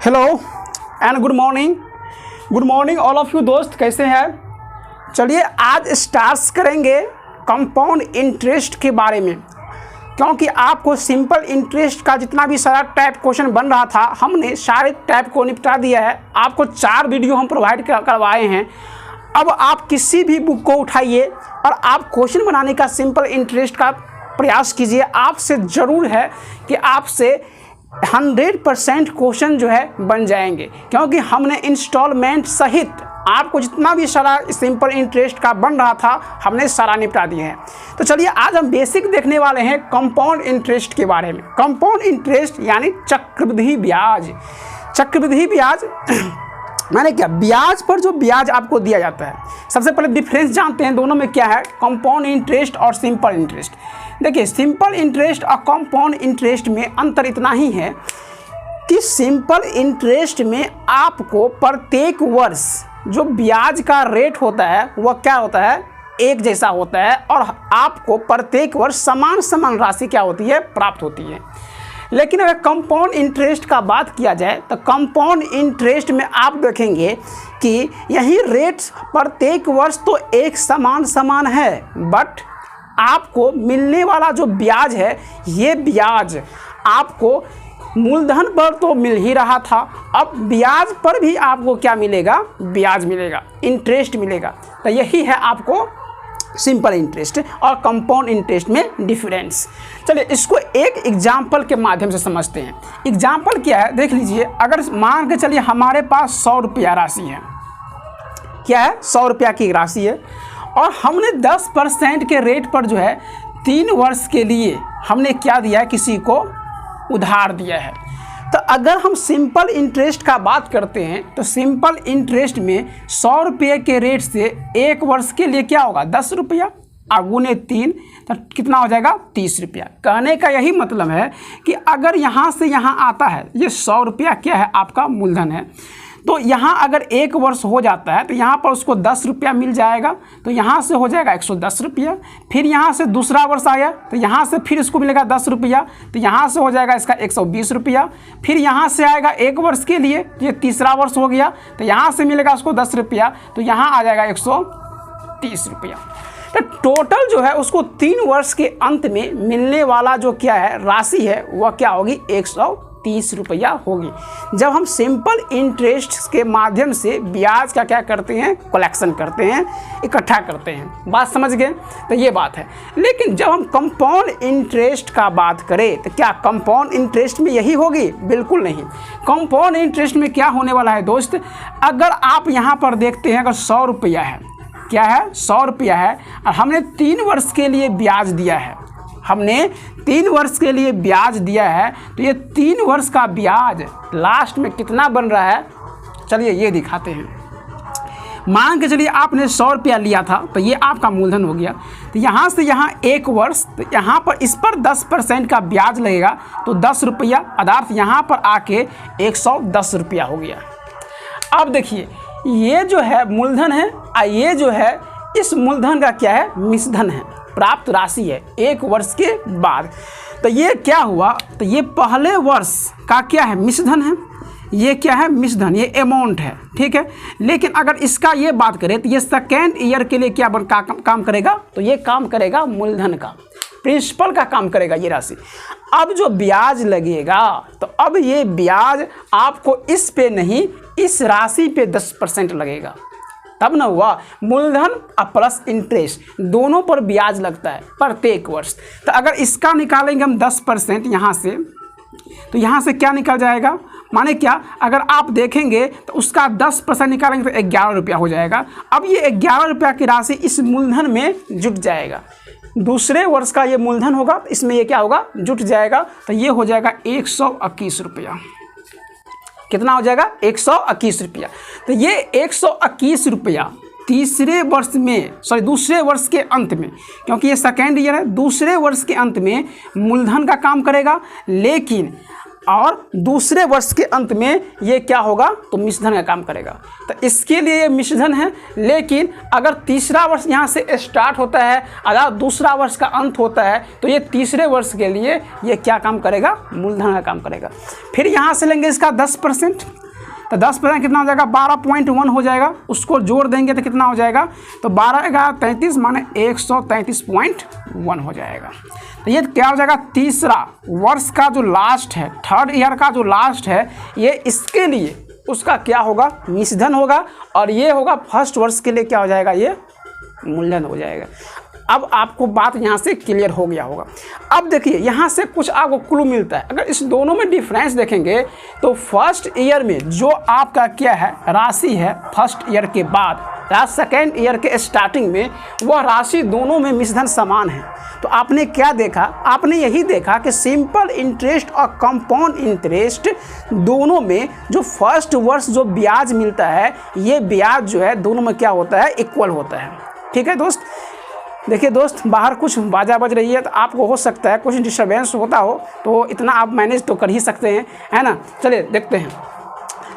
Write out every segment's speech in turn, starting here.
Hello and good morning all of you दोस्त, कैसे हैं। चलिए आज स्टार्ट करेंगे कंपाउंड इंटरेस्ट के बारे में, क्योंकि आपको सिंपल इंटरेस्ट का जितना भी सारा टाइप क्वेश्चन बन रहा था हमने सारे टाइप को निपटा दिया है। आपको 4 वीडियो हम प्रोवाइड करवाए हैं। अब आप किसी भी बुक को उठाइए और आप क्वेश्चन बनाने का सिंपल इंटरेस्ट का प्रयास कीजिए। आपसे ज़रूर है कि आपसे 100% क्वेश्चन जो है बन जाएंगे, क्योंकि हमने इंस्टॉलमेंट सहित आपको जितना भी सारा सिंपल इंटरेस्ट का बन रहा था हमने सारा निपटा दिया है। तो चलिए आज हम बेसिक देखने वाले हैं कंपाउंड इंटरेस्ट के बारे में। कंपाउंड इंटरेस्ट यानी चक्रवृद्धि ब्याज। चक्रवृद्धि ब्याज माने क्या, ब्याज पर जो ब्याज आपको दिया जाता है। सबसे पहले डिफरेंस जानते हैं दोनों में क्या है, कंपाउंड इंटरेस्ट और सिंपल इंटरेस्ट। देखिए सिंपल इंटरेस्ट और कंपाउंड इंटरेस्ट में अंतर इतना ही है कि सिंपल इंटरेस्ट में आपको प्रत्येक वर्ष जो ब्याज का रेट होता है वह क्या होता है, एक जैसा होता है, और आपको प्रत्येक वर्ष समान राशि क्या होती है, प्राप्त होती है। लेकिन अगर कंपाउंड इंटरेस्ट का बात किया जाए तो कंपाउंड इंटरेस्ट में आप देखेंगे कि यही रेट प्रत्येक वर्ष तो एक समान है, बट आपको मिलने वाला जो ब्याज है ये ब्याज आपको मूलधन पर तो मिल ही रहा था, अब ब्याज पर भी आपको क्या मिलेगा, ब्याज मिलेगा, इंटरेस्ट मिलेगा। तो यही है आपको सिंपल इंटरेस्ट और कंपाउंड इंटरेस्ट में डिफरेंस। चलिए इसको एक एग्जाम्पल के माध्यम से समझते हैं। एग्जाम्पल क्या है देख लीजिए। अगर मान के चलिए हमारे पास 100 रुपया राशि है, क्या है, 100 रुपया की राशि है, और हमने 10% के रेट पर जो है 3 वर्ष के लिए हमने क्या दिया है, किसी को उधार दिया है। तो अगर हम सिंपल इंटरेस्ट का बात करते हैं तो सिंपल इंटरेस्ट में 100 रुपये के रेट से 1 वर्ष के लिए क्या होगा, 10 रुपया, गुने 3 तो कितना हो जाएगा, 30 रुपया। कहने का यही मतलब है कि अगर यहाँ से यहाँ आता है, ये 100 रुपया क्या है, आपका मूलधन है, तो यहाँ अगर 1 वर्ष हो जाता है तो यहाँ पर उसको 10 रुपया मिल जाएगा, तो यहाँ से हो जाएगा 110 रुपया। फिर यहाँ से दूसरा वर्ष आया तो यहाँ से फिर इसको मिलेगा 10 रुपया, तो यहाँ से हो जाएगा इसका 120 रुपया। फिर यहाँ से आएगा 1 वर्ष के लिए, ये तीसरा वर्ष हो गया, तो यहाँ से मिलेगा उसको 10 रुपया, तो यहाँ आ जाएगा 130 रुपया। तो टोटल जो है उसको 3 वर्ष के अंत में मिलने वाला जो क्या है राशि है वह क्या होगी, 130 रुपया होगी। जब हम सिंपल इंटरेस्ट के माध्यम से ब्याज का क्या करते हैं, कलेक्शन करते हैं, इकट्ठा करते हैं। बात समझ गए, तो ये बात है। लेकिन जब हम कंपाउंड इंटरेस्ट का बात करें तो क्या कंपाउंड इंटरेस्ट में यही होगी, बिल्कुल नहीं। कंपाउंड इंटरेस्ट में क्या होने वाला है दोस्त, अगर आप यहाँ पर देखते हैं, अगर 100 रुपया है, क्या है, 100 रुपया है, और हमने 3 वर्ष के लिए ब्याज दिया है, हमने 3 वर्ष के लिए ब्याज दिया है, तो ये 3 वर्ष का ब्याज लास्ट में कितना बन रहा है, चलिए ये दिखाते हैं। मान के चलिए आपने 100 रुपया लिया था, तो ये आपका मूलधन हो गया। तो यहाँ से यहाँ 1 वर्ष, तो यहाँ पर इस पर 10% का ब्याज लगेगा, तो 10 रुपया अर्थात यहाँ पर आके 110 रुपया हो गया। अब देखिए ये जो है मूलधन है, और ये जो है इस मूलधन का क्या है, मिश्रधन है, प्राप्त राशि है 1 वर्ष के बाद। तो ये क्या हुआ, तो ये पहले वर्ष का क्या है, मिश्रधन है, ये क्या है, मिश्रधन, ये अमाउंट है, ठीक है। लेकिन अगर इसका ये बात करें तो ये सेकेंड ईयर के लिए क्या काम करेगा, तो ये काम करेगा मूलधन का, प्रिंसिपल का काम करेगा ये राशि। अब जो ब्याज लगेगा तो अब ये ब्याज आपको इस पे नहीं, इस राशि पे 10% लगेगा, तब ना हुआ। मूलधन और प्लस इंटरेस्ट दोनों पर ब्याज लगता है प्रत्येक वर्ष। तो अगर इसका निकालेंगे हम 10% यहाँ से, तो यहाँ से क्या निकल जाएगा, माने क्या, अगर आप देखेंगे तो उसका 10% निकालेंगे तो 11 रुपया हो जाएगा। अब ये 11 रुपया की राशि इस मूलधन में जुट जाएगा, दूसरे वर्ष का ये मूलधन होगा, इसमें ये क्या होगा, जुट जाएगा। तो ये हो जाएगा 121 रुपया। कितना हो जाएगा, 121 रुपया। तो ये 121 रुपया तीसरे वर्ष में, दूसरे वर्ष के अंत में, क्योंकि ये सेकेंड ईयर है, दूसरे वर्ष के अंत में मूलधन का काम करेगा। लेकिन और दूसरे वर्ष के अंत में ये क्या होगा, तो मिश्रधन का काम करेगा। तो इसके लिए ये मिश्रधन है। लेकिन अगर तीसरा वर्ष यहाँ से स्टार्ट होता है, अगर दूसरा वर्ष का अंत होता है, तो ये तीसरे वर्ष के लिए ये क्या काम करेगा, मूलधन का काम करेगा। फिर यहाँ से लेंगे इसका 10%, तो 10% कितना हो जाएगा 12.1 हो जाएगा, उसको जोड़ देंगे तो कितना हो जाएगा, तो 12×33 माने 133.1 हो जाएगा। तो ये क्या हो जाएगा, तीसरा वर्ष का जो लास्ट है, थर्ड ईयर का जो लास्ट है, ये इसके लिए उसका क्या होगा, निषधन होगा, और ये होगा फर्स्ट वर्ष के लिए क्या हो जाएगा, ये मूलधन हो जाएगा। अब आपको बात यहाँ से क्लियर हो गया होगा। अब देखिए यहाँ से कुछ आपको क्लू मिलता है। अगर इस दोनों में डिफरेंस देखेंगे तो फर्स्ट ईयर में जो आपका क्या है राशि है, फर्स्ट ईयर के बाद या सेकेंड ईयर के स्टार्टिंग में, वह राशि दोनों में मिश्रण समान है। तो आपने क्या देखा, आपने यही देखा कि सिंपल इंटरेस्ट और कंपाउंड इंटरेस्ट दोनों में जो फर्स्ट वर्ष जो ब्याज मिलता है, ये ब्याज जो है दोनों में क्या होता है, इक्वल होता है। ठीक है दोस्त, देखिए दोस्त बाहर कुछ बाजा बज रही है तो आपको हो सकता है कुछ डिस्टर्बेंस होता हो, तो इतना आप मैनेज तो कर ही सकते हैं, है ना। चलिए देखते हैं।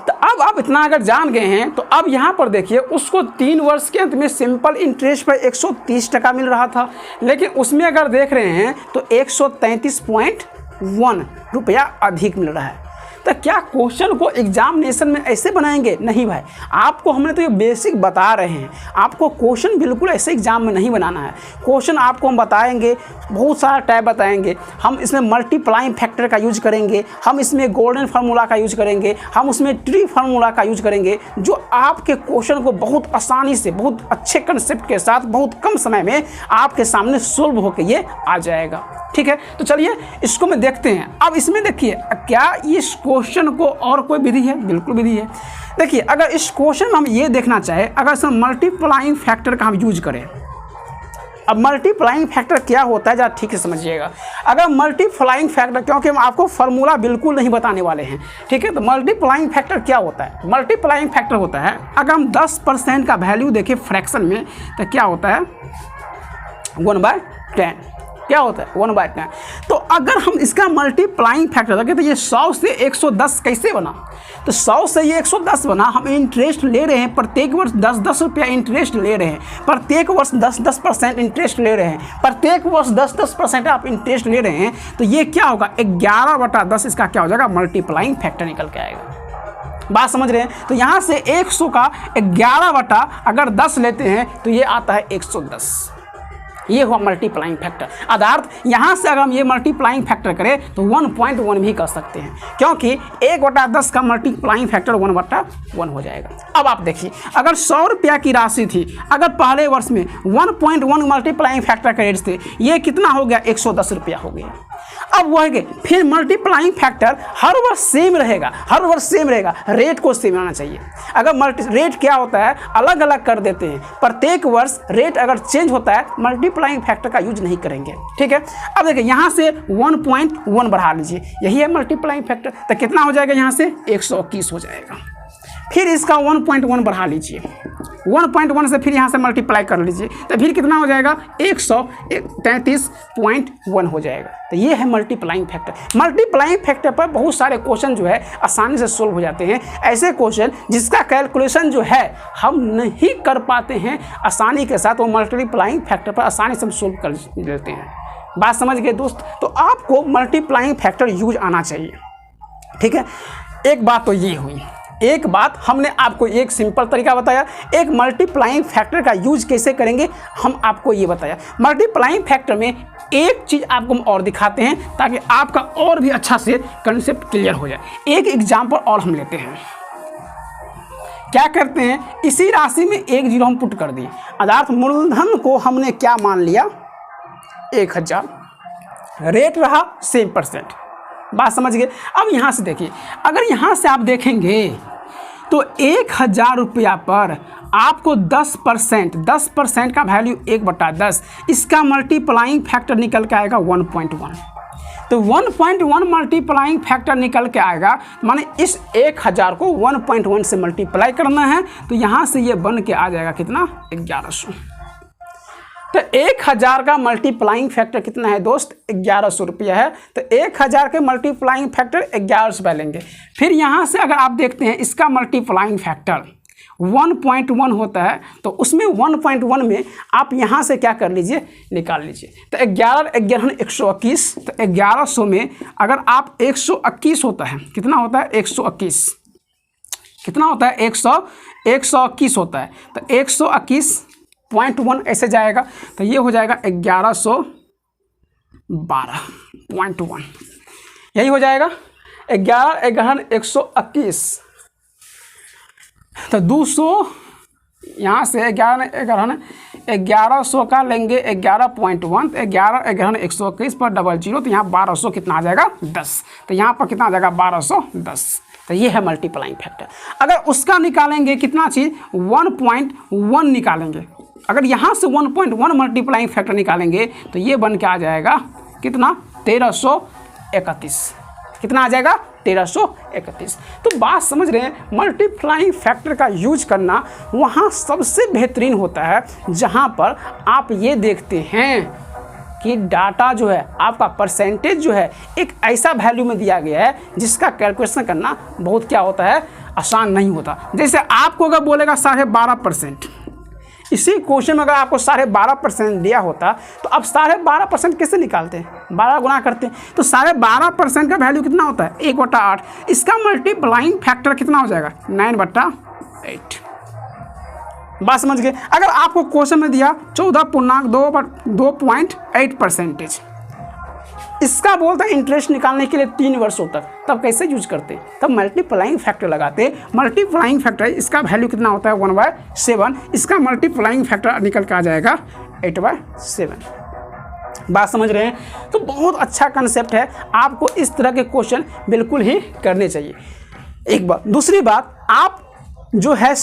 तो अब आप इतना अगर जान गए हैं तो अब यहाँ पर देखिए उसको 3 वर्ष के अंत में सिंपल इंटरेस्ट पर 130 टका मिल रहा था, लेकिन उसमें अगर देख रहे हैं तो 133.1 रुपया अधिक मिल रहा है। तो क्या क्वेश्चन को एग्जामिनेशन में ऐसे बनाएंगे? नहीं भाई, आपको हमने तो ये बेसिक बता रहे हैं, आपको क्वेश्चन बिल्कुल ऐसे एग्जाम में नहीं बनाना है। क्वेश्चन आपको हम बताएंगे, बहुत सारा टाइप बताएंगे, हम इसमें मल्टीप्लाइंग फैक्टर का यूज करेंगे, हम इसमें गोल्डन फार्मूला का यूज करेंगे, हम उसमें ट्री फार्मूला का यूज करेंगे, जो आपके क्वेश्चन को बहुत आसानी से, बहुत अच्छे कंसेप्ट के साथ, बहुत कम समय में आपके सामने सोल्व होकर ये आ जाएगा। ठीक है, तो चलिए इसको में देखते हैं। अब इसमें देखिए क्या इस क्वेश्चन को और कोई विधि है? बिल्कुल विधि है। देखिए अगर इस क्वेश्चन में हम ये देखना चाहें, अगर इसमें मल्टीप्लाइंग फैक्टर का हम यूज करें, अब मल्टीप्लाइंग फैक्टर क्या होता है जरा ठीक से समझिएगा। अगर मल्टीप्लाइंग फैक्टर, क्योंकि हम आपको फार्मूला बिल्कुल नहीं बताने वाले हैं, ठीक है, तो मल्टीप्लाइंग फैक्टर क्या होता है? मल्टीप्लाइंग फैक्टर होता है, अगर हम 10% का वैल्यू देखें फ्रैक्शन में तो क्या होता है 1/10, क्या होता है 1/10। तो अगर हम इसका मल्टीप्लाइंग फैक्टर देखें तो ये 100 से 110 कैसे बना? तो 100 से ये 110 बना। हम इंटरेस्ट ले रहे हैं, प्रत्येक वर्ष 10-10 रुपया इंटरेस्ट ले रहे हैं, प्रत्येक वर्ष 10-10% इंटरेस्ट ले रहे हैं, प्रत्येक वर्ष 10-10% आप इंटरेस्ट ले रहे हैं, तो ये क्या होगा 11/10 इसका क्या हो जाएगा मल्टीप्लाइंग फैक्टर निकल के आएगा। बात समझ रहे हैं? तो यहाँ से 100 का 11/अगर 10 लेते हैं तो ये आता है 110, ये हुआ मल्टीप्लाइंग फैक्टर। अर्थात यहाँ से अगर हम ये मल्टीप्लाइंग फैक्टर करें तो 1.1 भी कर सकते हैं, क्योंकि 1/10 का मल्टीप्लाइंग फैक्टर 1/1 हो जाएगा। अब आप देखिए अगर 100 रुपया की राशि थी, अगर पहले वर्ष में 1.1 मल्टीप्लाइंग फैक्टर के रेट थे, ये कितना हो गया 110 रुपया हो गया। अब वह गए फिर मल्टीप्लाइंग फैक्टर हर वर्ष सेम रहेगा, हर वर्ष सेम रहेगा, रेट को सेम आना चाहिए। अगर रेट क्या होता है अलग अलग कर देते हैं, प्रत्येक वर्ष रेट अगर चेंज होता है मल्टीप्लाइंग फैक्टर का यूज नहीं करेंगे। ठीक है, अब देखिए यहाँ से 1.1 बढ़ा लीजिए, यही है मल्टीप्लाइंग फैक्टर। तो कितना हो जाएगा यहाँ से 121 हो जाएगा। फिर इसका 1.1 बढ़ा लीजिए, 1.1 से फिर यहाँ से मल्टीप्लाई कर लीजिए, तो फिर कितना हो जाएगा 133.1 हो जाएगा। तो ये है मल्टीप्लाइंग फैक्टर। मल्टीप्लाइंग फैक्टर पर बहुत सारे क्वेश्चन जो है आसानी से सोल्व हो जाते हैं। ऐसे क्वेश्चन जिसका कैलकुलेशन जो है हम नहीं कर पाते हैं आसानी के साथ, वो मल्टीप्लाइंग फैक्टर पर आसानी से हम सोल्व कर देते हैं। बात समझ गए दोस्त? तो आपको मल्टीप्लाइंग फैक्टर यूज आना चाहिए। ठीक है, एक बात तो ये हुई। एक बात हमने आपको एक सिंपल तरीका बताया, एक मल्टीप्लाइंग फैक्टर का यूज कैसे करेंगे हम आपको ये बताया। मल्टीप्लाइंग फैक्टर में एक चीज़ आपको हम और दिखाते हैं ताकि आपका और भी अच्छा से कंसेप्ट क्लियर हो जाए। एक एग्जाम्पल और हम लेते हैं। क्या करते हैं, इसी राशि में 1 0 हम पुट कर दिए, अर्थात मूलधन को हमने क्या मान लिया 1000, रेट रहा सेम %। बात समझ गए? अब यहाँ से देखिए, अगर यहाँ से आप देखेंगे तो 1000 रुपया पर आपको 10% का वैल्यू 1/10, इसका मल्टीप्लाइंग फैक्टर निकल के आएगा 1.1। तो 1.1 मल्टीप्लाइंग फैक्टर निकल के आएगा, माने इस 1000 को 1.1 से मल्टीप्लाई करना है, तो यहाँ से ये बन के आ जाएगा कितना 1100। तो 1000 का मल्टीप्लाइंग फैक्टर कितना है दोस्त 1100 रुपया है। तो 1000 के मल्टीप्लाइंग फैक्टर 1100 रुपये लेंगे। फिर यहाँ से अगर आप देखते हैं इसका मल्टीप्लाइंग फैक्टर 1.1 होता है, तो उसमें 1.1 में आप यहाँ से क्या कर लीजिए निकाल लीजिए। तो 11 121, तो 1100 में अगर आप 121 होता है, कितना होता है 121, कितना होता है 121 होता है, तो 121.1 ऐसे जाएगा, तो ये हो जाएगा 1112.1, यही हो जाएगा 11/121। तो 200 यहाँ से 1100 का लेंगे 11.1, तो 11/121 पर 00, तो यहाँ 1200 कितना आ जाएगा 10, तो यहाँ पर कितना आ जाएगा 1210, तो ये है मल्टीप्लाइंग फैक्टर। अगर उसका निकालेंगे कितना चीज़ 1.1 निकालेंगे, अगर यहाँ से 1.1 मल्टीप्लाइंग फैक्टर निकालेंगे तो ये बन के आ जाएगा कितना 1331, कितना आ जाएगा 1331। तो बात समझ रहे हैं, मल्टीप्लाइंग फैक्टर का यूज करना वहाँ सबसे बेहतरीन होता है जहाँ पर आप ये देखते हैं कि डाटा जो है आपका परसेंटेज जो है एक ऐसा वैल्यू में दिया गया है जिसका कैलकुलेशन करना बहुत क्या होता है आसान नहीं होता। जैसे आपको अगर बोलेगा 12.5%, इसी क्वेश्चन में अगर आपको 12.5% दिया होता तो अब 12.5% कैसे निकालते हैं, 12 गुना करते हैं, तो 12.5% का वैल्यू कितना होता है 1/8, इसका मल्टीप्लाइंग फैक्टर कितना हो जाएगा 9/8। बात समझ गए। अगर आपको क्वेश्चन में दिया 14.2.8%, इसका बोलता है इंटरेस्ट निकालने के लिए 3 वर्षों तक, तब कैसे यूज करते हैं, तब मल्टीप्लाइंग फैक्टर लगाते। मल्टीप्लाइंग फैक्टर इसका वैल्यू कितना होता है 1/7, इसका मल्टीप्लाइंग फैक्टर निकल के आ जाएगा 8/7। बात समझ रहे हैं। तो बहुत अच्छा कंसेप्ट है, आपको इस तरह के क्वेश्चन बिल्कुल ही करने चाहिए। एक बात, दूसरी बात, आप जो है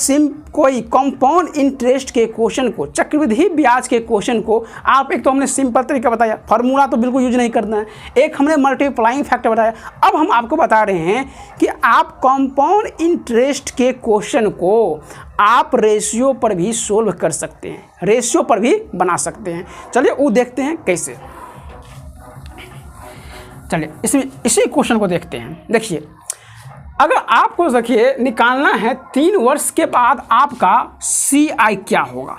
कोई कंपाउंड इंटरेस्ट के क्वेश्चन को, चक्रवृद्धि ब्याज के क्वेश्चन को आप, एक तो हमने सिंपल तरीका बताया, फार्मूला तो बिल्कुल यूज नहीं करना है, एक हमने मल्टीप्लाइंग फैक्टर बताया। अब हम आपको बता रहे हैं कि आप कंपाउंड इंटरेस्ट के क्वेश्चन को आप रेशियो पर भी सोल्व कर सकते हैं, रेशियो पर भी बना सकते हैं। चलिए वो देखते हैं कैसे। चलिए इसमें इसी क्वेश्चन को देखते हैं। देखिए, अगर आपको देखिए निकालना है 3 वर्ष के बाद आपका CI क्या होगा,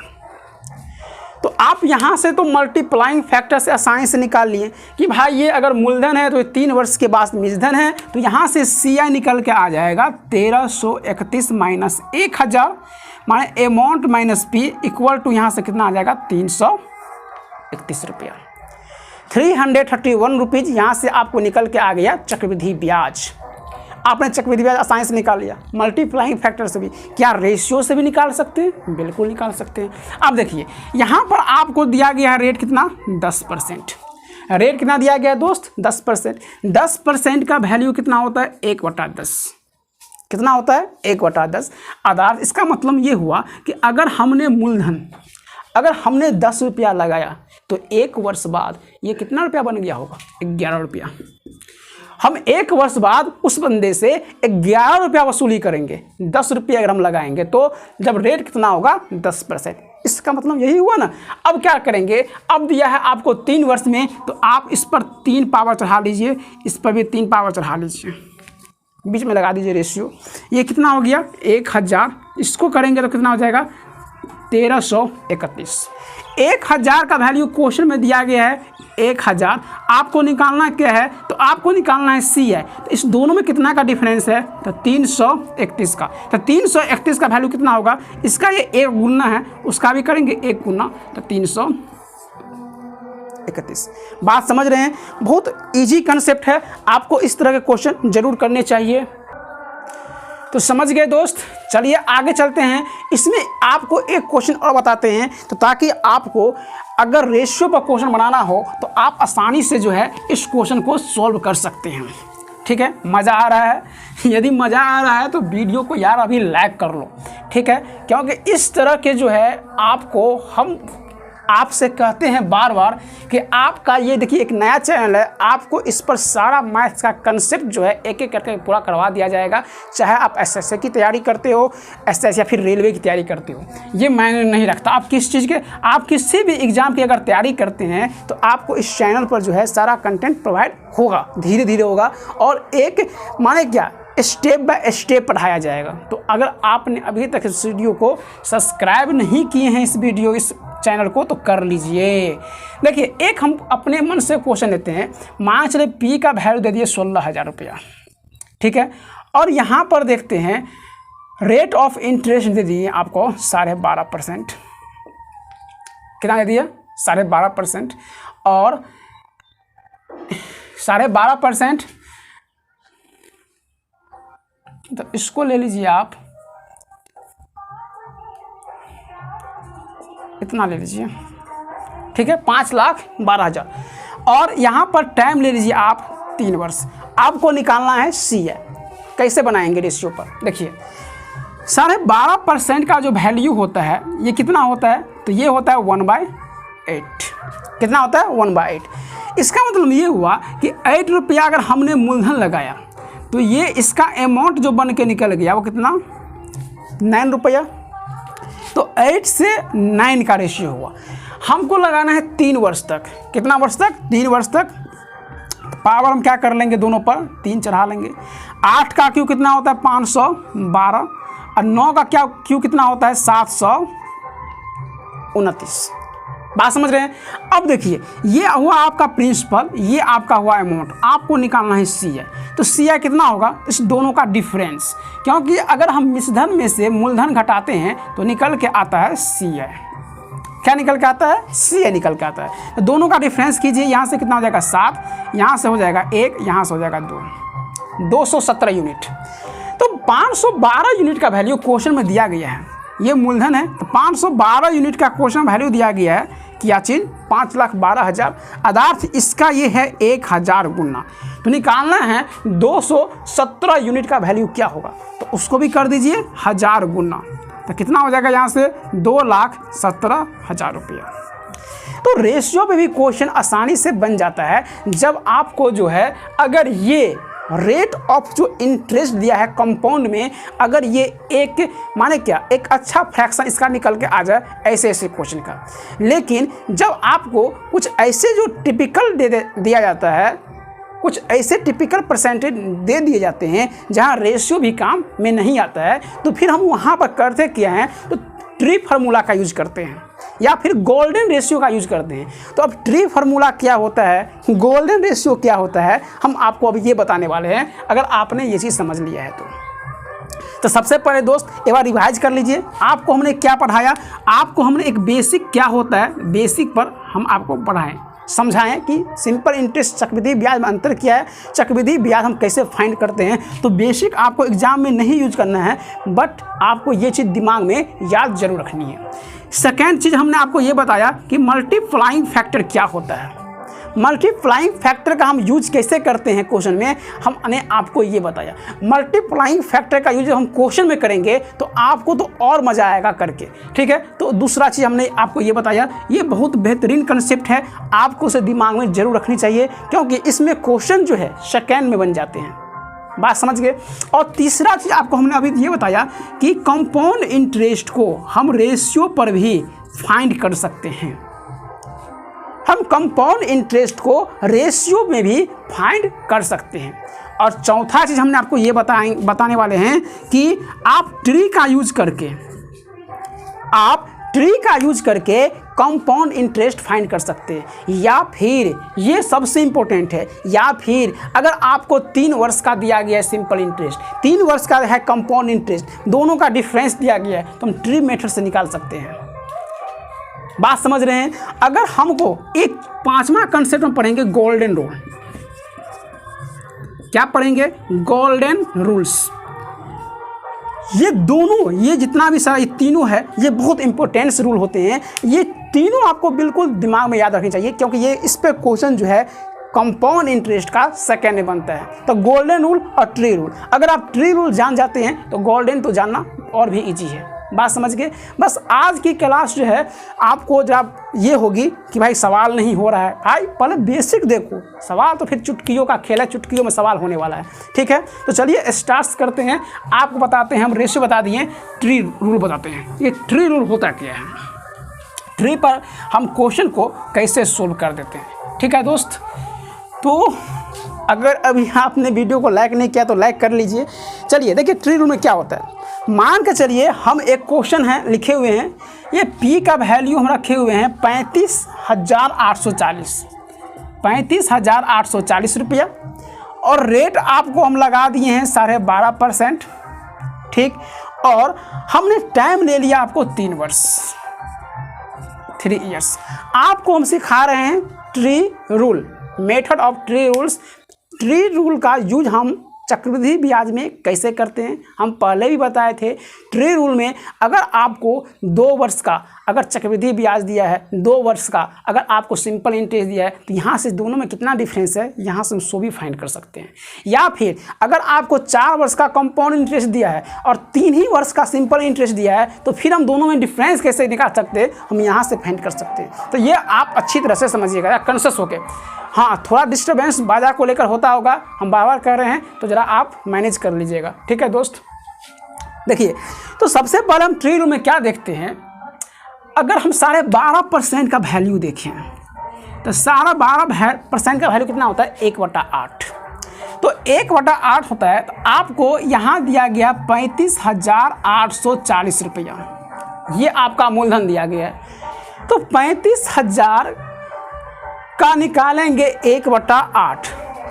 तो आप यहाँ से तो मल्टीप्लाइंग फैक्टर से आसानी से निकाल लिए कि भाई ये अगर मूलधन है तो 3 वर्ष के बाद मूलधन है, तो यहाँ से CI निकल के आ जाएगा 1331 माइनस 1000 माने amount minus P equal to यहाँ से कितना आ जाएगा 331 रुपया, 331 रुपीज़। यहाँ से आपको निकल के आ गया चक्रवृद्धि ब्याज। आपने चक्रवृद्धि ब्याज आसानी से निकाल लिया, मल्टीप्लाइंग फैक्टर से भी। क्या रेशियो से भी निकाल सकते हैं? बिल्कुल निकाल सकते हैं। अब देखिए यहाँ पर आपको दिया गया है रेट कितना 10%। रेट कितना दिया गया है दोस्त 10%। 10% का वैल्यू कितना होता है 1/10। कितना होता है 1/10 आधार। इसका मतलब ये हुआ कि अगर हमने मूलधन, अगर हमने 10 रुपया लगाया तो 1 वर्ष बाद ये कितना रुपया बन गया होगा 11 रुपया। हम 1 वर्ष बाद उस बंदे से 11 रुपया वसूली करेंगे। 10 रुपये अगर हम लगाएंगे तो जब रेट कितना होगा 10%। इसका मतलब यही हुआ ना। अब क्या करेंगे, अब दिया है आपको 3 वर्ष में, तो आप इस पर 3 पावर चढ़ा लीजिए, इस पर भी 3 पावर चढ़ा लीजिए, बीच में लगा दीजिए रेशियो। ये कितना हो गया 1000, इसको करेंगे तो कितना हो जाएगा 1331। 1000 का वैल्यू क्वेश्चन में दिया गया है 1000। आपको निकालना क्या है, तो आपको निकालना है CI। तो इस दोनों में कितना का डिफरेंस है, तो 331 का। तो 331 का वैल्यू कितना होगा, इसका ये 1 गुना है, उसका भी करेंगे 1 गुना, तो 331। बात समझ रहे हैं। बहुत इजी कंसेप्ट है, आपको इस तरह के क्वेश्चन जरूर करने चाहिए। तो समझ गए दोस्त। चलिए आगे चलते हैं। इसमें आपको एक क्वेश्चन और बताते हैं, तो ताकि आपको अगर रेशियो पर क्वेश्चन बनाना हो तो आप आसानी से जो है इस क्वेश्चन को सॉल्व कर सकते हैं। ठीक है, मज़ा आ रहा है? यदि मज़ा आ रहा है तो वीडियो को यार अभी लाइक कर लो, ठीक है, क्योंकि इस तरह के जो है आपको हम आपसे कहते हैं बार बार कि आपका ये देखिए एक नया चैनल है, आपको इस पर सारा मैथ्स का कंसेप्ट जो है एक एक करके पूरा करवा दिया जाएगा। चाहे आप SSC की तैयारी करते हो, SS या फिर रेलवे की तैयारी करते हो, ये मायने नहीं रखता। आप किस चीज़ के, आप किसी भी एग्ज़ाम की अगर तैयारी करते हैं तो आपको इस चैनल पर जो है सारा कंटेंट प्रोवाइड होगा, धीरे धीरे होगा, और एक माने क्या स्टेप बाय स्टेप पढ़ाया जाएगा। तो अगर आपने अभी तक इस वीडियो को सब्सक्राइब नहीं किए हैं, इस चैनल को, तो कर लीजिए। देखिए एक हम अपने मन से क्वेश्चन लेते हैं। मान चले P का वैल्यू दे दिए 16,000 रुपया, ठीक है, और यहाँ पर देखते हैं रेट ऑफ इंटरेस्ट दे दिए आपको 12.5%। कितना दे दिया? 12.5%। और 12.5%, तो इसको ले लीजिए आप, इतना ले लीजिए, ठीक है, 5,12,000। और यहाँ पर टाइम ले लीजिए आप 3 वर्ष। आपको निकालना है CI। कैसे बनाएंगे रेशियो पर? देखिए 12.5% का जो वैल्यू होता है ये कितना होता है? तो ये होता है 1/8। कितना होता है? 1/8। इसका मतलब ये हुआ कि 8 रुपया अगर हमने मूलधन लगाया तो ये इसका अमाउंट जो बन के निकल गया वो कितना? 9 रुपया। तो 8 से 9 का रेशियो हुआ। हमको लगाना है 3 वर्ष तक। कितना वर्ष तक? 3 वर्ष तक। पावर हम क्या कर लेंगे? दोनों पर 3 चढ़ा लेंगे। 8 का क्यू कितना होता है? 512। और 9 का क्या क्यू कितना होता है? 729। बात समझ रहे हैं? अब देखिए ये हुआ आपका प्रिंसिपल, ये आपका हुआ अमाउंट। आपको निकालना है CI। तो CI कितना होगा? इस दोनों का डिफरेंस, क्योंकि अगर हम मिश्रधन में से मूलधन घटाते हैं तो निकल के आता है CI। क्या निकल के आता है? CI निकल के आता है। तो दोनों का डिफरेंस कीजिए। यहाँ से कितना हो जाएगा? 7, यहाँ से हो जाएगा 1, यहाँ से हो जाएगा 2, 217 यूनिट। तो 512 यूनिट का वैल्यू क्वेश्चन में दिया गया है। ये मूलधन है, तो 512 यूनिट का क्वेश्चन वैल्यू दिया गया है। क्या चीज़? 5,12,000। अदार्थ इसका ये है 1000 गुना। तो निकालना है 217 यूनिट का वैल्यू क्या होगा, तो उसको भी कर दीजिए 1000 गुना। तो कितना हो जाएगा यहाँ से? 2,17,000 रुपया। तो रेशियो पे भी क्वेश्चन आसानी से बन जाता है जब आपको जो है अगर ये रेट ऑफ जो इंटरेस्ट दिया है कंपाउंड में, अगर ये एक माने क्या एक अच्छा फ्रैक्शन इसका निकल के आ जाए, ऐसे ऐसे क्वेश्चन का। लेकिन जब आपको कुछ ऐसे जो टिपिकल दिया जाता है, कुछ ऐसे टिपिकल परसेंटेज दे दिए जाते हैं जहां रेशियो भी काम में नहीं आता है, तो फिर हम वहां पर करते क्या हैं? तो ट्री फार्मूला का यूज करते हैं या फिर गोल्डन रेशियो का यूज करते हैं। तो अब ट्री फार्मूला क्या होता है, गोल्डन रेशियो क्या होता है, हम आपको अभी ये बताने वाले हैं, अगर आपने ये चीज़ समझ लिया है तो सबसे पहले दोस्त एक बार रिवाइज कर लीजिए। आपको हमने क्या पढ़ाया? आपको हमने एक बेसिक क्या होता है, बेसिक पर हम आपको पढ़ाएं, समझाएं कि सिंपल इंटरेस्ट चक्रवृद्धि ब्याज में अंतर क्या है, चक्रवृद्धि ब्याज हम कैसे फाइंड करते हैं। तो बेसिक आपको एग्जाम में नहीं यूज करना है, बट आपको ये चीज़ दिमाग में याद जरूर रखनी है। सेकेंड चीज़ हमने आपको ये बताया कि मल्टीप्लाइंग फैक्टर क्या होता है। मल्टीप्लाइंग फैक्टर का हम यूज कैसे करते हैं क्वेश्चन में, हमने आपको ये बताया। मल्टीप्लाइंग फैक्टर का यूज हम क्वेश्चन में करेंगे तो आपको तो और मज़ा आएगा करके, ठीक है। तो दूसरा चीज़ हमने आपको ये बताया, ये बहुत बेहतरीन कंसेप्ट है, आपको उसे दिमाग में जरूर रखनी चाहिए, क्योंकि इसमें क्वेश्चन जो है सेकेंड में बन जाते हैं। बात समझ गए। और तीसरा चीज़ आपको हमने अभी ये बताया कि कंपाउंड इंटरेस्ट को हम रेशियो पर भी फाइंड कर सकते हैं। हम कंपाउंड इंटरेस्ट को रेशियो में भी फाइंड कर सकते हैं। और चौथा चीज़ हमने आपको ये बताने वाले हैं कि आप ट्री का यूज करके कंपाउंड इंटरेस्ट फाइंड कर सकते हैं, या फिर ये सबसे इंपॉर्टेंट है, या फिर अगर आपको 3 वर्ष का दिया गया है सिंपल इंटरेस्ट, 3 वर्ष का है कंपाउंड इंटरेस्ट, दोनों का डिफरेंस दिया गया है, तो हम ट्री मेथड से निकाल सकते हैं। बात समझ रहे हैं। अगर हमको एक 5वां कंसेप्ट में पढ़ेंगे गोल्डन रूल। क्या पढ़ेंगे? Golden rules. ये दोनों, ये जितना भी सारा ये तीनों है, ये बहुत इंपॉर्टेंट रूल होते हैं। ये तीनों आपको बिल्कुल दिमाग में याद रखनी चाहिए, क्योंकि ये इस पे क्वेश्चन जो है कंपाउंड इंटरेस्ट का सेकेंड में बनता है। तो गोल्डन रूल और ट्री रूल, अगर आप ट्री रूल जान जाते हैं तो गोल्डन तो जानना और भी ईजी है। बात समझ गए। बस आज की क्लास जो है आपको जब ये होगी कि भाई सवाल नहीं हो रहा है, भाई पहले बेसिक देखो, सवाल तो फिर चुटकियों का खेल है, चुटकियों में सवाल होने वाला है, ठीक है। तो चलिए स्टार्ट करते हैं। आपको बताते हैं, हम रेशियो बता दिए, ट्री रूल बताते हैं। ये ट्री रूल होता क्या है, ट्री पर हम क्वेश्चन को कैसे सोल्व कर देते हैं, ठीक है दोस्त। तो अगर अभी आपने वीडियो को लाइक नहीं किया तो लाइक कर लीजिए। चलिए देखिए ट्री रूल में क्या होता है। मान के चलिए हम एक क्वेश्चन है लिखे हुए हैं, ये P का वैल्यू हम रखे हुए हैं 35,840 रुपया, और रेट आपको हम लगा दिए हैं 12.5%, ठीक। और हमने टाइम ले लिया आपको 3 वर्ष, 3 इयर्स। आपको हम सिखा रहे हैं tree rule, method of tree rules. Tree rule का यूज हम चक्रवृद्धि ब्याज में कैसे करते हैं हम पहले भी बताए थे। ट्री रूल में अगर आपको 2 वर्ष का अगर चक्रवृद्धि ब्याज दिया है, 2 वर्ष का अगर आपको सिंपल इंटरेस्ट दिया है, तो यहाँ से दोनों में कितना डिफरेंस है यहाँ से हम सो भी फाइंड कर सकते हैं। या फिर अगर आपको 4 वर्ष का कंपाउंड इंटरेस्ट दिया है और 3 ही वर्ष का सिंपल इंटरेस्ट दिया है, तो फिर हम दोनों में डिफरेंस कैसे निकाल सकते हैं, हम यहाँ से फाइंड कर सकते हैं। तो ये आप अच्छी तरह से समझिएगा या कॉन्शियस होके। हाँ, थोड़ा डिस्टर्बेंस बाजार को लेकर होता होगा, हम बार बार कह रहे हैं, तो ज़रा आप मैनेज कर लीजिएगा, ठीक है दोस्त। देखिए, तो सबसे पहले हम ट्री रूल में क्या देखते हैं, अगर हम 12.5% का वैल्यू देखें तो 12.5% का वैल्यू कितना होता है 1/8। तो 1/8 होता है, तो आपको यहाँ दिया गया 35,840 रुपया, ये आपका मूलधन दिया गया है। तो 35,000 का निकालेंगे 1/8,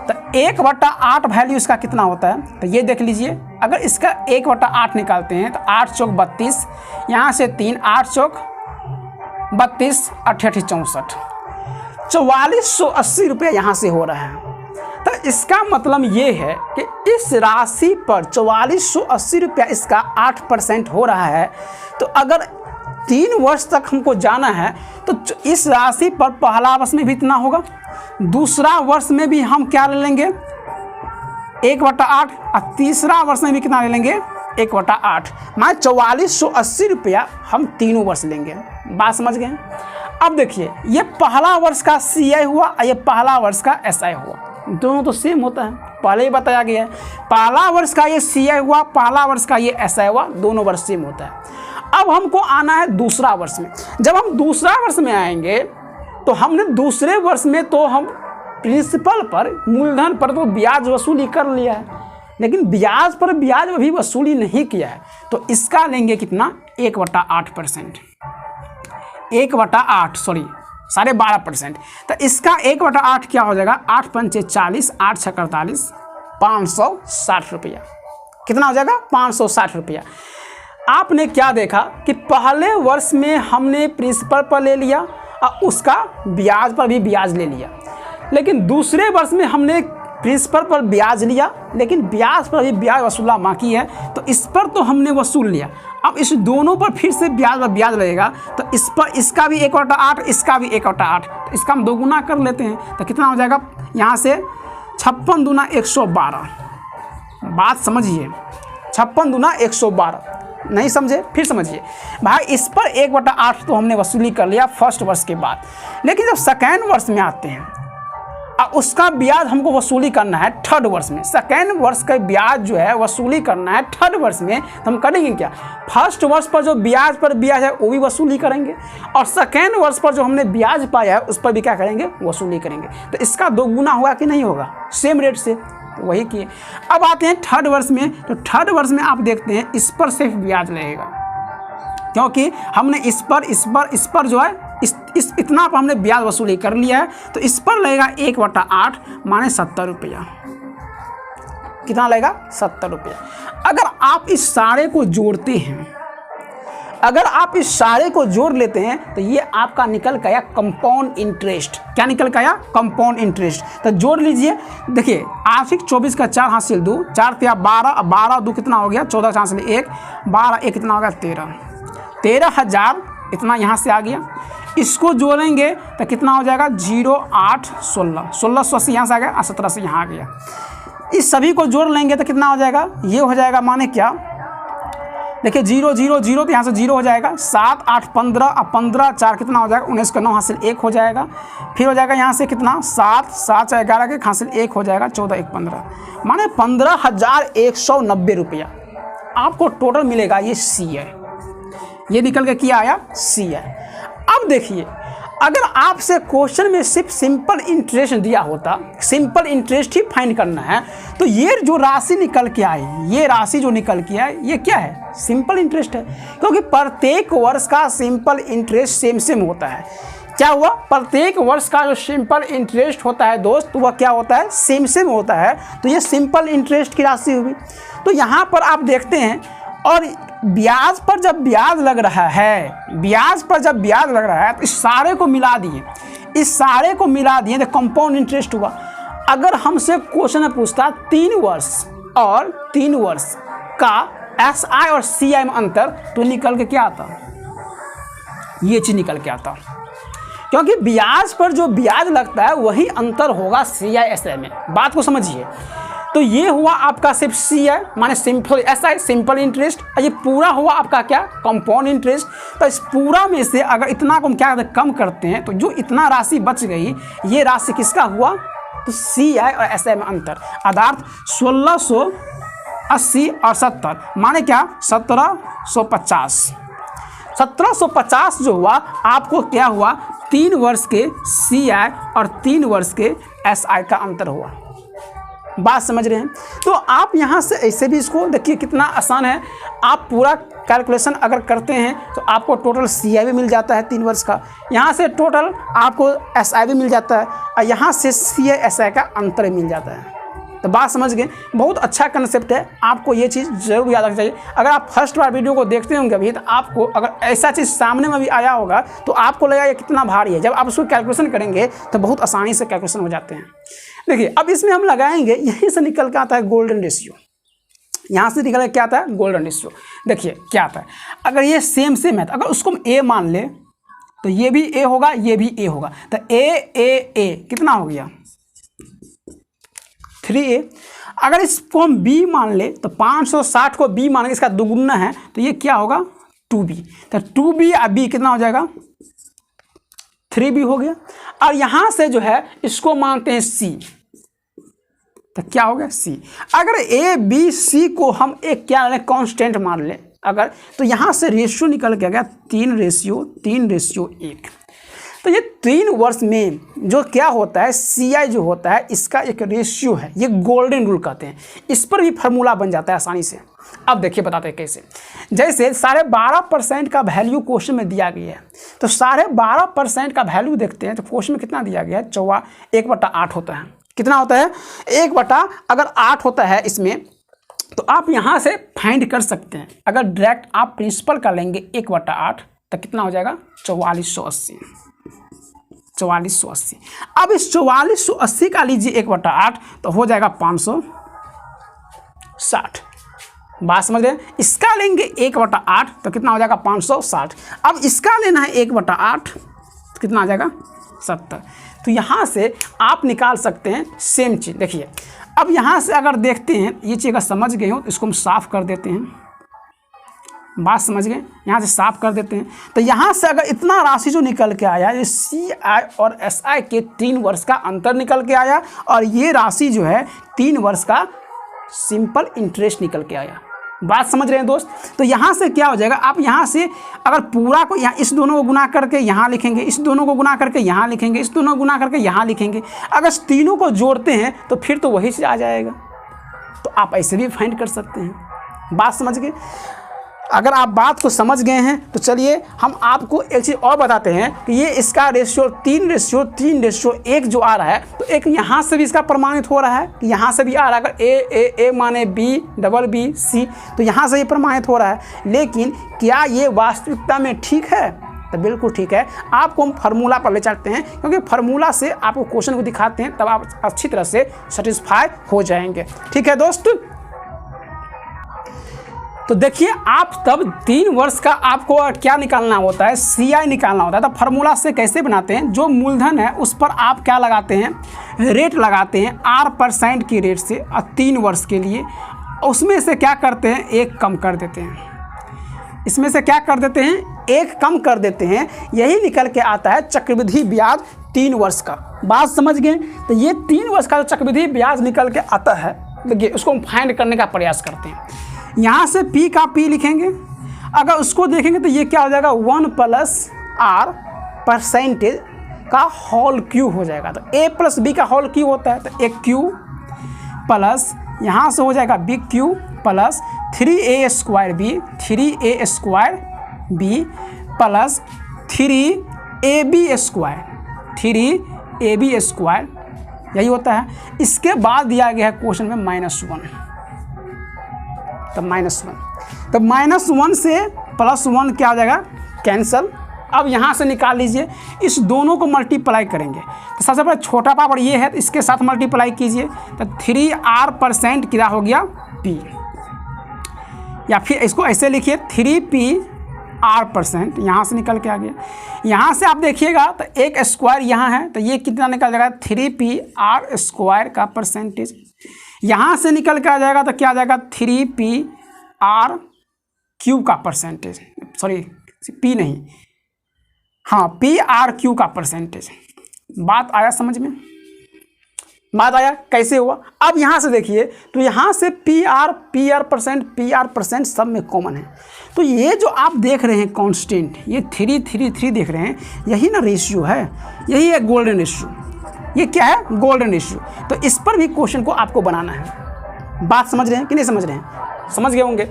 तो 1/8 वैल्यू इसका कितना होता है, तो ये देख लीजिए। अगर इसका 1/8 निकालते हैं तो 8 चौक 32, यहाँ से 3, 8 चौक 32, 8 64, 4480 रुपये यहाँ से हो रहा है। तो इसका मतलब ये है कि इस राशि पर 4480 रुपया इसका 8% हो रहा है। तो अगर 3 वर्ष तक हमको जाना है तो इस राशि पर पहला वर्ष में भी इतना होगा, दूसरा वर्ष में भी हम क्या ले लेंगे 1/8 और तीसरा वर्ष में भी कितना ले लेंगे 1/8, माने 4480 रुपया हम तीनों वर्ष लेंगे। बात समझ गए। अब देखिए, ये पहला वर्ष का CI हुआ और ये पहला वर्ष का SI हुआ, दोनों तो सेम होता है, पहले ही बताया गया है। पहला वर्ष का ये CI हुआ, पहला वर्ष का ये SI हुआ, दोनों वर्ष सेम होता है। अब हमको आना है दूसरा वर्ष में। जब हम दूसरा वर्ष में आएंगे तो हमने दूसरे वर्ष में तो हम प्रिंसिपल पर, मूलधन पर तो ब्याज वसूली कर लिया है, लेकिन ब्याज पर ब्याज अभी वसूली नहीं किया है। तो इसका लेंगे कितना 1/8%, 1/8 सॉरी 12.5%। तो इसका 1/8 क्या हो जाएगा 8 पंचे 40, 8 छः 48, 560 रुपया। कितना हो जाएगा 560 रुपया। आपने क्या देखा कि पहले वर्ष में हमने प्रिंसिपल पर ले लिया और उसका ब्याज पर भी ब्याज ले लिया, लेकिन दूसरे वर्ष में हमने प्रिंसिपल पर ब्याज लिया लेकिन ब्याज पर भी ब्याज वसूला बाकी है, तो इस पर तो हमने वसूल लिया। अब इस दोनों पर फिर से ब्याज पर ब्याज लगेगा, तो इस पर इसका भी 1/8, इसका भी 1/8, तो इसका हम दोगुना कर लेते हैं। तो कितना हो जाएगा यहाँ से 56 दूना 112। बात समझिए, 56 दूना 112। नहीं समझे फिर समझिए भाई, इस पर 1/8 तो हमने वसूली कर लिया फर्स्ट वर्ष के बाद, लेकिन जब सेकेंड वर्ष में आते हैं और उसका ब्याज हमको वसूली करना है थर्ड वर्ष में। सेकेंड वर्ष का ब्याज जो है वसूली करना है थर्ड वर्ष में, तो हम करेंगे क्या, फर्स्ट वर्ष पर जो ब्याज पर ब्याज है वो भी वसूली करेंगे और सेकेंड वर्ष पर जो हमने ब्याज पाया है उस पर भी क्या करेंगे वसूली करेंगे। तो इसका दोगुना होगा कि नहीं होगा सेम रेट से, तो वही किए। अब आते हैं थर्ड वर्ष में, तो थर्ड वर्ष में आप देखते हैं इस पर सिर्फ ब्याज लगेगा, क्योंकि हमने इस पर जो है इस इतना पर हमने ब्याज वसूली कर लिया है, तो इस पर लगेगा 1/8 माने 70 रुपया। कितना लगेगा 70 रुपया। अगर आप इस सारे को जोड़ते हैं, अगर आप इस सारे को जोड़ लेते हैं तो ये आपका निकल गया कंपाउंड इंटरेस्ट। क्या निकल गया कंपाउंड इंटरेस्ट। तो जोड़ लीजिए, देखिए 8 24 का 4 हासिल 2, 4 3 12, 12 2 कितना हो गया 14 का हासिल 1, 12 1 कितना हो गया 13, 13,000 इतना यहाँ से आ गया। इसको जोड़ेंगे तो कितना हो जाएगा 0 8 16, 1680 यहाँ से आ गया और 1700 यहाँ आ गया। इस सभी को जोड़ लेंगे तो कितना हो जाएगा, ये हो जाएगा माने क्या, देखिए 0 0 0 तो यहाँ से 0 हो जाएगा, 7 8 15 और 15 4 कितना हो जाएगा 19 का 9 हासिल 1 हो जाएगा। फिर हो जाएगा यहाँ से कितना 7 7 11 के हासिल 1 हो जाएगा, 14 1 15 माने 15,190 रुपया आपको टोटल मिलेगा। ये सी है, ये निकल के क्या आया सी है। अब देखिए, अगर आपसे क्वेश्चन में सिर्फ सिंपल इंटरेस्ट दिया होता, सिंपल इंटरेस्ट ही फाइंड करना है, तो ये जो राशि निकल के आई, ये राशि जो निकल के आई ये क्या है सिंपल इंटरेस्ट है, क्योंकि प्रत्येक वर्ष का सिंपल इंटरेस्ट सेम सेम होता है। क्या हुआ, प्रत्येक वर्ष का जो सिंपल इंटरेस्ट होता है दोस्त, वह क्या होता है सेम सेम होता है। तो ये सिंपल इंटरेस्ट की राशि हुई। तो यहाँ पर आप देखते हैं और ब्याज पर जब ब्याज लग रहा है, ब्याज पर जब ब्याज लग रहा है तो इस सारे को मिला दिए, इस सारे को मिला दिए तो कंपाउंड इंटरेस्ट हुआ। अगर हमसे क्वेश्चन में पूछता 3 वर्ष और 3 वर्ष का SI और CI में अंतर, तो निकल के क्या आता, ये चीज निकल के आता, क्योंकि ब्याज पर जो ब्याज लगता है वही अंतर होगा CI SI में। बात को समझिए। तो ये हुआ आपका सिर्फ CI माने सिंपल SI सिंपल इंटरेस्ट, और ये पूरा हुआ आपका क्या, कंपाउंड इंटरेस्ट। तो इस पूरा में से अगर इतना को हम क्या कम करते हैं तो जो इतना राशि बच गई, ये राशि किसका हुआ, तो CI और SI में अंतर, अर्थात 1680 और 70 माने क्या 1750। 1750 जो हुआ आपको क्या हुआ, 3 वर्ष के CI और 3 वर्ष के SI का अंतर हुआ। बात समझ रहे हैं। तो आप यहाँ से ऐसे भी इसको देखिए कितना आसान है। आप पूरा कैलकुलेशन अगर करते हैं तो आपको टोटल CI भी मिल जाता है 3 वर्ष का, यहाँ से टोटल आपको SI भी मिल जाता है, और यहाँ से CI SI का अंतर भी मिल जाता है। तो बात समझ गए। बहुत अच्छा कंसेप्ट है, आपको ये चीज़ जरूर याद रखनी चाहिए। अगर आप फर्स्ट बार वीडियो को देखते होंगे अभी, तो आपको अगर ऐसा चीज़ सामने में भी आया होगा तो आपको लगेगा ये कितना भारी है। जब आप उसको कैलकुलेशन करेंगे तो बहुत आसानी से कैलकुलेशन हो जाते हैं। देखिए अब इसमें हम लगाएंगे, यहीं से निकल के आता है गोल्डन रेशियो, यहाँ से निकल के क्या आता है, गोल्डन रेशियो। देखिए क्या आता है, अगर ये सेम है तो अगर उसको हम A मान ले तो ये भी A होगा, ये भी A होगा, तो A कितना हो गया 3A। अगर इसको हम B मान ले तो 560 को B मानेंगे, इसका दुगुना है तो ये क्या होगा 2B, तो 2B और B कितना हो जाएगा 3B हो गया। और यहाँ से जो है इसको मानते हैं C, तो क्या हो गया C। अगर A B C को हम एक क्या लें कांस्टेंट मान लें अगर, तो यहाँ से रेशियो निकल के आ गया 3:1। तो ये 3 वर्ष में जो क्या होता है CI जो होता है इसका एक रेशियो है, ये गोल्डन रूल कहते हैं। इस पर भी फार्मूला बन जाता है आसानी से। अब देखिए बताते हैं कैसे। जैसे 12.5% का वैल्यू क्वेश्चन में दिया गया है, तो 12.5% का वैल्यू देखते हैं तो क्वेश्चन में कितना दिया गया है, 1/8 होता है। कितना होता है 1/8 होता है इसमें, तो आप यहाँ से फाइंड कर सकते हैं। अगर डायरेक्ट आप प्रिंसिपल का लेंगे 1/8 तो कितना हो जाएगा 4480। अब इस 4480 का लीजिए 1/8 तो हो जाएगा 560। बात समझ रहे हैं। इसका लेंगे 1/8 तो कितना हो जाएगा 560। अब इसका लेना है 1/8 तो कितना आ जाएगा 70। तो यहाँ से आप निकाल सकते हैं सेम चीज़। देखिए अब यहाँ से अगर देखते हैं, ये चीज़ अगर समझ गए हो तो इसको हम साफ कर देते हैं। बात समझ गए, यहाँ से साफ कर देते हैं। तो यहाँ से अगर इतना राशि जो निकल के आया, ये CI और SI के 3 वर्ष का अंतर निकल के आया, और ये राशि जो है 3 वर्ष का सिंपल इंटरेस्ट निकल के आया। बात समझ रहे हैं दोस्त। तो यहाँ से क्या हो जाएगा, आप यहाँ से अगर पूरा को यहाँ इस दोनों को गुना करके यहाँ लिखेंगे, इस दोनों को गुना करके यहाँ लिखेंगे, इस दोनों को गुना करके यहाँ लिखेंगे, अगर तीनों को जोड़ते हैं तो फिर तो वही चीज़ आ जाएगा। तो आप ऐसे भी फाइंड कर सकते हैं। बात समझ गए। अगर आप बात को समझ गए हैं तो चलिए हम आपको एक चीज़ और बताते हैं कि ये इसका रेशियो 3:1 जो आ रहा है, तो एक यहाँ से भी इसका प्रमाणित हो रहा है कि यहाँ से भी आ रहा है। अगर A माने B C, तो यहाँ से ये प्रमाणित हो रहा है। लेकिन क्या ये वास्तविकता में ठीक है, तो बिल्कुल ठीक है। आपको हम फार्मूला पर ले चलते हैं, क्योंकि फार्मूला से आपको क्वेश्चन को दिखाते हैं, तब आप अच्छी तरह से सेटिस्फाई हो जाएंगे। ठीक है दोस्त। तो देखिए आप तब 3 वर्ष का आपको क्या निकालना होता है, CI निकालना होता है। तो फार्मूला से कैसे बनाते हैं, जो मूलधन है उस पर आप क्या लगाते हैं, रेट लगाते हैं 8% की रेट से, और 3 वर्ष के लिए उसमें से क्या करते हैं, 1 कम कर देते हैं। इसमें से क्या कर देते हैं, 1 कम कर देते हैं। यही निकल के आता है चक्रवृद्धि ब्याज 3 वर्ष का। बात समझ गए। तो ये 3 वर्ष का जो चक्रवृद्धि ब्याज निकल के आता है, देखिए उसको हम फाइंड करने का प्रयास करते हैं। यहाँ से P का P लिखेंगे, अगर उसको देखेंगे तो ये क्या हो जाएगा 1 + R परसेंटेज का होल क्यू हो जाएगा। तो A + B का होल क्यू होता है, तो AQ प्लस यहाँ से हो जाएगा BQ plus 3A² B plus 3AB², यही होता है। इसके बाद दिया गया है क्वेश्चन में -1, तो -1। तो -1 से +1 क्या हो जाएगा, कैंसल। अब यहाँ से निकाल लीजिए, इस दोनों को मल्टीप्लाई करेंगे तो सबसे पहले छोटा पावर ये है तो इसके साथ मल्टीप्लाई कीजिए, तो 3r% क्या हो गया, p, या फिर इसको ऐसे लिखिए 3pr%, यहाँ से निकल के आ गया। यहाँ से आप देखिएगा तो एक स्क्वायर यहाँ है तो ये कितना निकल जाएगा, 3pr² का परसेंटेज। यहाँ से निकल के आ जाएगा तो क्या आ जाएगा, 3pr³ का परसेंटेज, सॉरी p नहीं, हाँ pr³ का परसेंटेज। बात आया समझ में, बात आया कैसे हुआ। अब यहाँ से देखिए तो यहाँ से pr% सब में कॉमन है, तो ये जो आप देख रहे हैं कांस्टेंट, ये 3 3 3 देख रहे हैं, यही ना रेशियो है, यही है गोल्डन रेशियो। ये क्या है, गोल्डन रेशियो। तो इस पर भी क्वेश्चन को आपको बनाना है। बात समझ रहे हैं कि नहीं समझ रहे हैं, समझ गए होंगे।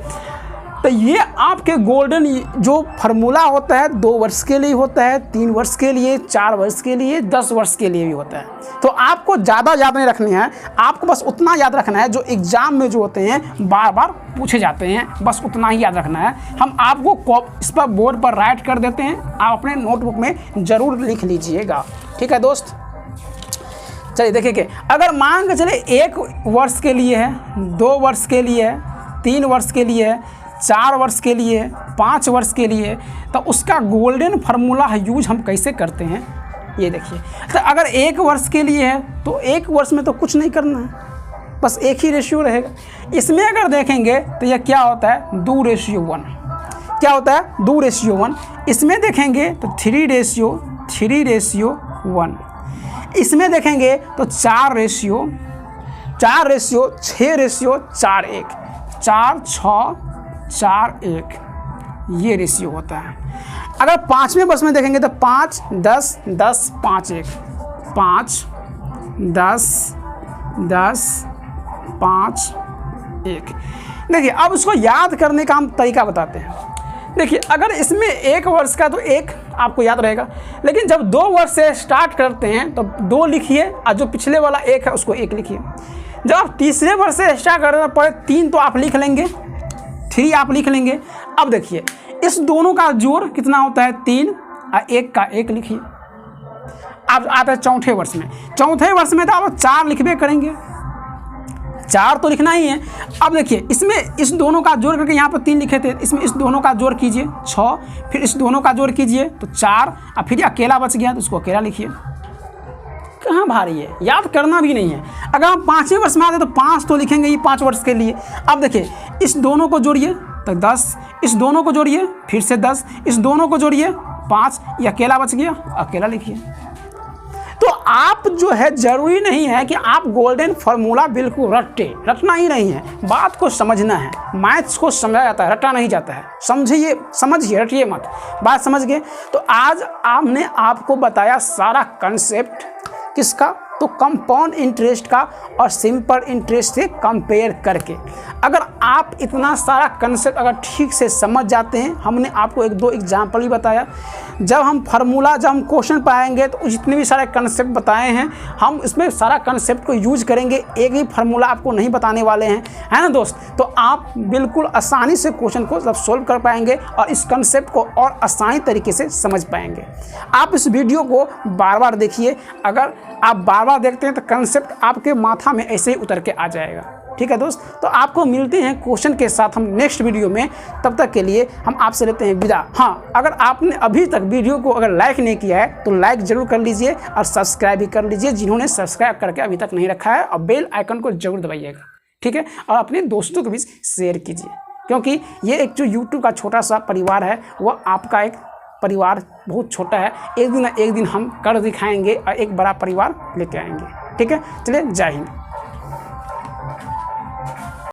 तो ये आपके गोल्डन जो फार्मूला होता है 2 वर्ष के लिए होता है, 3 वर्ष के लिए, 4 वर्ष के लिए, 10 वर्ष के लिए भी होता है। तो आपको ज़्यादा याद नहीं रखनी है, आपको बस उतना याद रखना है जो एग्जाम में जो होते हैं बार बार पूछे जाते हैं, बस उतना ही याद रखना है। हम आपको इस पर बोर्ड पर राइट कर देते हैं, आप अपने नोटबुक में ज़रूर लिख लीजिएगा। ठीक है दोस्त, चलिए देखिए, अगर मान के चले 1 वर्ष के लिए है, 2 वर्ष के लिए है, 3 वर्ष के लिए है, 4 वर्ष के लिए, 5 वर्ष के लिए, तो उसका गोल्डन फार्मूला यूज हम कैसे करते हैं ये देखिए। तो अगर 1 वर्ष के लिए है तो 1 वर्ष में तो कुछ नहीं करना है, बस एक ही रेशियो रहेगा। इसमें अगर देखेंगे तो यह क्या होता है, 2:1। क्या होता है, 2:1। इसमें देखेंगे तो 3:1। इसमें देखेंगे तो 4:6:1, 4:4:1, 4:6:1 ये रेशियो होता है। अगर 5वें वर्ष में देखेंगे तो 5:10:10:5:1, 5:10:10:5:1। देखिए अब उसको याद करने का हम तरीका बताते हैं। देखिए अगर इसमें 1 वर्ष का तो 1 आपको याद रहेगा, लेकिन जब 2 वर्ष से स्टार्ट करते हैं तो 2 लिखिए और जो पिछले वाला 1 है उसको 1 लिखिए। जब आप तीसरे वर्ष से स्टार्ट करते हैं पहले 3 तो आप लिख लेंगे, 3 आप लिख लेंगे। अब देखिए इस दोनों का जोड़ कितना होता है, 3 और 1 का 1 लिखिए। अब आता है चौथे वर्ष में, चौथे वर्ष में तो आप 4 लिखबे करेंगे, 4 तो लिखना ही है। अब देखिए इसमें इस दोनों का जोड़ करके यहाँ पर 3 लिखे थे, इसमें इस दोनों का जोड़ कीजिए 6, फिर इस दोनों का जोड़ कीजिए तो 4, और फिर अकेला बच गया तो उसको अकेला लिखिए। कहाँ भारी है, याद करना भी नहीं है। अगर हम 5वें वर्ष में आते तो 5 तो लिखेंगे ही 5 वर्ष के लिए। अब देखिए इस दोनों को जोड़िए तो 10, इस दोनों को जोड़िए फिर से 10, इस दोनों को जोड़िए 5, ये अकेला बच गया, अकेला लिखिए। तो आप जो है ज़रूरी नहीं है कि आप गोल्डन फार्मूला बिल्कुल रटना ही नहीं है, बात को समझना है। मैथ्स को समझा जाता है, रटा नहीं जाता है। समझिए, रटिए मत, बात समझ गए। तो आज हमने आपको बताया सारा कंसेप्ट किसका, तो कंपाउंड इंटरेस्ट का और सिंपल इंटरेस्ट से कंपेयर करके। अगर आप इतना सारा कंसेप्ट अगर ठीक से समझ जाते हैं, हमने आपको 1-2 एग्जाम्पल भी बताया। जब हम क्वेश्चन पाएंगे तो जितने भी सारे कंसेप्ट बताए हैं हम इसमें सारा कंसेप्ट को यूज करेंगे, एक भी फार्मूला आपको नहीं बताने वाले हैं, है ना दोस्त। तो आप बिल्कुल आसानी से क्वेश्चन को जब सोल्व कर पाएंगे और इस कंसेप्ट को और आसानी तरीके से समझ पाएंगे। आप इस वीडियो को बार बार देखिए, अगर आप बार बार देखते हैं तो कंसेप्ट आपके माथा में ऐसे ही उतर के आ जाएगा। ठीक है दोस्त, तो आपको मिलते हैं क्वेश्चन के साथ हम नेक्स्ट वीडियो में। तब तक के लिए हम आपसे लेते हैं विदा। हाँ, अगर आपने अभी तक वीडियो को अगर लाइक नहीं किया है तो लाइक ज़रूर कर लीजिए और सब्सक्राइब भी कर लीजिए जिन्होंने सब्सक्राइब करके अभी तक नहीं रखा है, और बेल आइकन को जरूर दबाइएगा। ठीक है, और अपने दोस्तों को भी शेयर कीजिए, क्योंकि ये एक जो यूट्यूब का छोटा सा परिवार है वह आपका एक परिवार बहुत छोटा है। एक दिन हम कर दिखाएंगे और एक बड़ा परिवार लेके आएंगे। ठीक है, चलिए, जय हिंद।